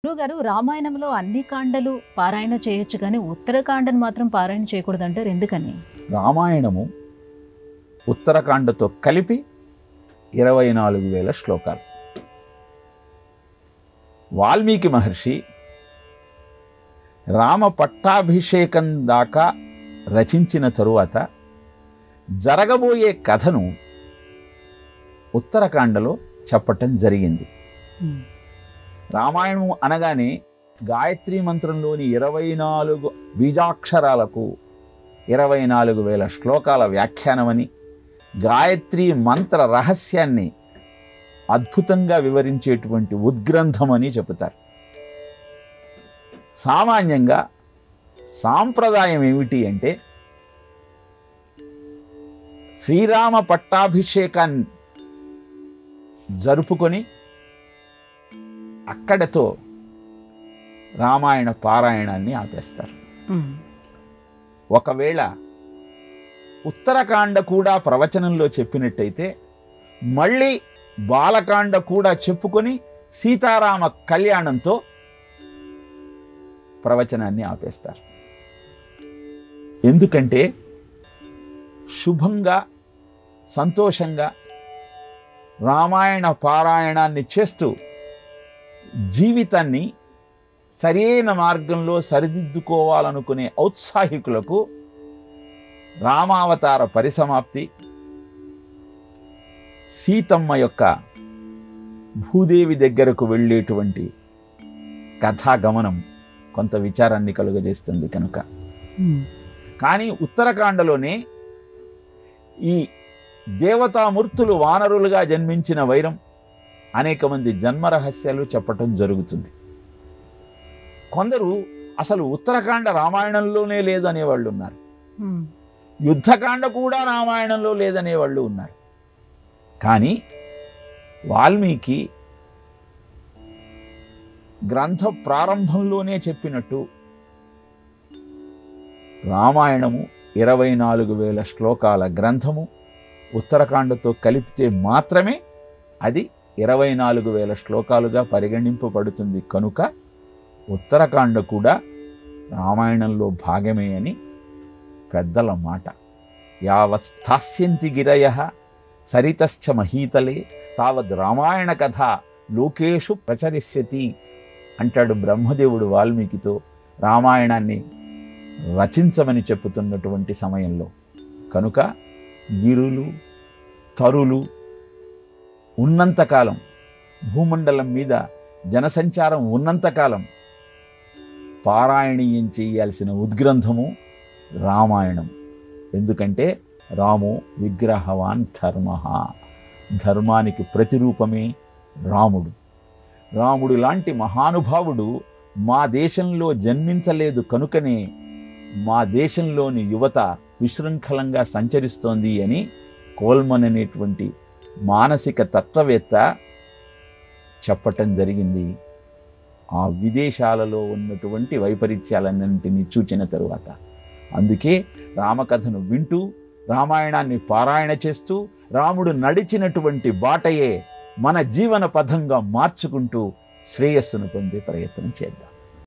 గురువుగారు, రామాయణంలో అన్ని కాండలు పారాయణ చేయొచ్చు కానీ ఉత్తరకాండను మాత్రం పారాయణ చేయకూడదంటారు. ఎందుకని? రామాయణము ఉత్తరకాండతో కలిపి 24,000 శ్లోకాలు. వాల్మీకి మహర్షి రామ పట్టాభిషేకం దాకా రచించిన తరువాత జరగబోయే కథను ఉత్తరకాండలో చెప్పటం జరిగింది. రామాయణం అనగానే గాయత్రీ మంత్రంలోని 24 బీజాక్షరాలకు 24,000 శ్లోకాల వ్యాఖ్యానమని, గాయత్రీ మంత్ర రహస్యాన్ని అద్భుతంగా వివరించేటువంటి ఉద్గ్రంథమని చెబుతారు. సామాన్యంగా సాంప్రదాయం ఏమిటి అంటే, శ్రీరామ పట్టాభిషేకాన్ని జరుపుకొని అక్కడతో రామాయణ పారాయణాన్ని ఆపేస్తారు. ఒకవేళ ఉత్తరకాండ కూడా ప్రవచనంలో చెప్పినట్టయితే మళ్ళీ బాలకాండ కూడా చెప్పుకొని సీతారామ కళ్యాణంతో ప్రవచనాన్ని ఆపేస్తారు. ఎందుకంటే శుభంగా సంతోషంగా రామాయణ పారాయణాన్ని చేస్తూ జీవితాన్ని సరైన మార్గంలో సరిదిద్దుకోవాలనుకునే ఔత్సాహికులకు రామావతార పరిసమాప్తి, సీతమ్మ యొక్క భూదేవి దగ్గరకు వెళ్ళేటువంటి కథాగమనం కొంత విచారాన్ని కలుగజేస్తుంది కనుక. కానీ ఉత్తరకాండలోనే ఈ దేవతామూర్తులు వానరులుగా జన్మించిన వైరం, అనేక మంది జన్మరహస్యాలు చెప్పటం జరుగుతుంది. కొందరు అసలు ఉత్తరకాండ రామాయణంలోనే లేదనేవాళ్ళు ఉన్నారు, యుద్ధకాండ కూడా రామాయణంలో లేదనేవాళ్ళు ఉన్నారు. కానీ వాల్మీకి గ్రంథ ప్రారంభంలోనే చెప్పినట్టు రామాయణము 24,000 శ్లోకాల గ్రంథము. ఉత్తరకాండతో కలిపితే మాత్రమే అది 24,000 శ్లోకాలుగా పరిగణింపబడుతుంది కనుక ఉత్తరకాండ కూడా రామాయణంలో భాగమే అని పెద్దల మాట. యావత్ స్థాస్యంతి గిరయః సరితశ్చ మహీతలే తావద్ రామాయణ కథ లోకేషు ప్రచరిష్యతి అంటాడు బ్రహ్మదేవుడు వాల్మీకితో రామాయణాన్ని రచించమని చెప్పుతున్నటువంటి సమయంలో. కనుక గిరులు తరులు ఉన్నంతకాలం, భూమండలం మీద జనసంచారం ఉన్నంతకాలం పారాయణీయం చేయాల్సిన ఉద్గ్రంథము రామాయణం. ఎందుకంటే రామో విగ్రహవాన్ ధర్మ, ధర్మానికి ప్రతిరూపమే రాముడు. రాముడు లాంటి మహానుభావుడు మా దేశంలో జన్మించలేదు కనుకనే మా దేశంలోని యువత విశృంఖలంగా సంచరిస్తోంది అని కోల్మన్ అనేటువంటి మానసిక తత్వవేత్త చెప్పటం జరిగింది. ఆ విదేశాలలో ఉన్నటువంటి వైపరీత్యాలన్నింటినీ చూచిన తరువాత. అందుకే రామకథను వింటూ రామాయణాన్ని పారాయణ చేస్తూ రాముడు నడిచినటువంటి బాటయే మన జీవన పథంగా మార్చుకుంటూ శ్రేయస్సును పొందే ప్రయత్నం చేద్దాం.